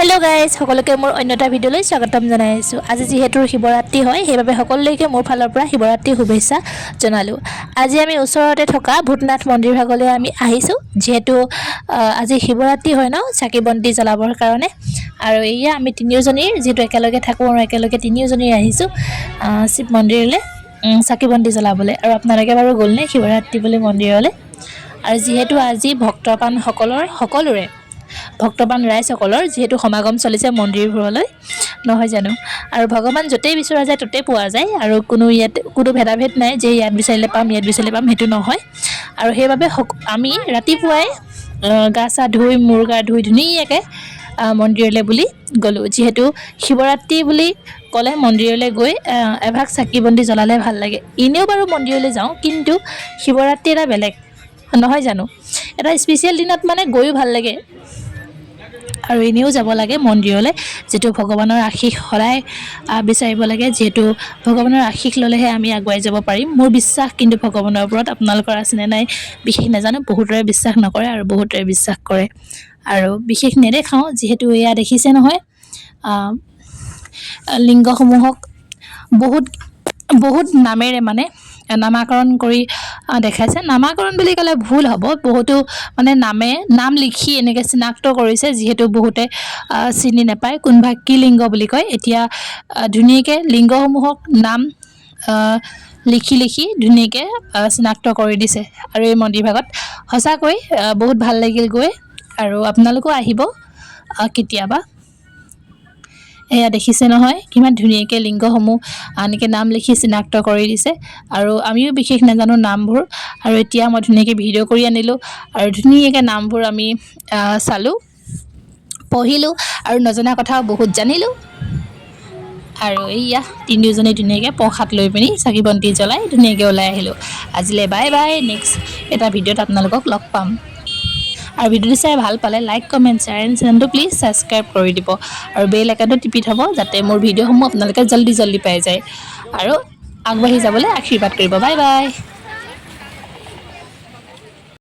Hello guys সকলোকে মোৰ অন্যটা ভিডিঅ'লৈ স্বাগতম জনাইছোঁ। আজি যিহেতু শিৱৰাত্ৰি হয় সেইবাবে সকলোলৈকে মোৰ ফালৰ পৰা শিৱৰাত্ৰিৰ শুভেচ্ছা জনালোঁ। আজি আমি ওচৰতে থকা ভূতনাথ মন্দিৰ ভাগলৈ আমি আহিছোঁ, যিহেতু আজি শিৱৰাত্ৰি হয় ন, চাকি বন্তি জ্বলাবৰ কাৰণে। আৰু এয়া আমি তিনিওজনী যিহেতু একেলগে থাকোঁ আৰু একেলগে তিনিওজনী আহিছোঁ শিৱ মন্দিৰলৈ চাকি বন্তি জ্বলাবলৈ। আৰু আপোনালোকে বাৰু গ'লনে শিৱৰাত্ৰি বুলি মন্দিৰলৈ? আৰু যিহেতু আজি সকলোৰে ভক্তবান ৰাইজসকলৰ যিহেতু সমাগম চলিছে মন্দিৰবোৰলৈ, নহয় জানো? আৰু ভগৱান য'তেই বিচৰা যায় ত'তেই পোৱা যায়, আৰু কোনো ভেদাভেদ নাই যে ইয়াত বিচাৰিলে পাম ইয়াত বিচাৰিলে পাম, সেইটো নহয়। আৰু সেইবাবে আমি ৰাতিপুৱাই গা চা ধুই মূৰ গা ধুই ধুনীয়াকৈ মন্দিৰলৈ বুলি গ'লোঁ। যিহেতু শিৱৰাত্ৰি বুলি ক'লে মন্দিৰলৈ গৈ এভাগ চাকি বন্তি জ্বলালে ভাল লাগে। এনেও বাৰু মন্দিৰলৈ যাওঁ, কিন্তু শিৱৰাত্ৰি এটা বেলেগ, নহয় জানো? এটা স্পেচিয়েল দিনত মানে গৈও ভাল লাগে। আৰু এনেও যাব লাগে মন্দিৰলৈ, যিটো ভগৱানৰ আশীষ সদায় বিচাৰিব লাগে। যিহেতু ভগৱানৰ আশীষ ল'লেহে আমি আগুৱাই যাব পাৰিম। মোৰ বিশ্বাস কিন্তু ভগৱানৰ ওপৰত, আপোনালোকৰ আছেনে নাই বিশেষ নাজানো। বহুতৰে বিশ্বাস নকৰে আৰু বহুতৰে বিশ্বাস কৰে, আৰু বিশেষ নেদেখাওঁ। যিহেতু এয়া দেখিছে নহয়, লিংগসমূহক বহুত নামেৰে মানে নামাকৰণ কৰি দেখাইছে। নামাকৰণ বুলি ক'লে ভুল হ'ব, বহুতো মানে নাম লিখি এনেকৈ চিনাক্ত কৰিছে, যিহেতু বহুতে চিনি নাপায় কোনভাগ কি লিংগ বুলি কয়। এতিয়া ধুনীয়াকৈ লিংগসমূহক নাম লিখি ধুনীয়াকৈ চিনাক্ত কৰি দিছে। আৰু এই মন্দিৰ ভাগত সঁচাকৈ বহুত ভাল লাগিল গৈ, আৰু আপোনালোকেও আহিব কেতিয়াবা। এয়া দেখিছে নহয় কিমান ধুনীয়াকৈ লিংগসমূহ এনেকৈ নাম লিখি চিনাক্ত কৰি দিছে। আৰু আমিও বিশেষ নাজানো নামবোৰ, আৰু এতিয়া মই ধুনীয়াকৈ ভিডিঅ' কৰি আনিলোঁ, আৰু ধুনীয়াকৈ নামবোৰ আমি চালোঁ, পঢ়িলোঁ, আৰু নজনা কথাও বহুত জানিলোঁ। আৰু এইয়া তিনিওজনী ধুনীয়াকৈ প্ৰসাদ লৈ পিনি চাকি বন্তি জ্বলাই ধুনীয়াকৈ ওলাই আহিলোঁ। আজিলৈ বাই বাই, নেক্সট এটা ভিডিঅ'ত আপোনালোকক লগ পাম। আৰু ভিডিঅ'টো চাই ভাল পালে লাইক কমেণ্ট শ্বেয়াৰ এণ্ড চেনেলটো প্লিজ ছাবস্ক্ৰাইব কৰি দিব, আৰু বেল আইকনটো টিপি থ'ব, যাতে মোৰ ভিডিঅ'সমূহ আপোনালোকে জল্দি পাই যায়, আৰু আগবাঢ়ি যাবলৈ আশীৰ্বাদ কৰিব। Bye bye.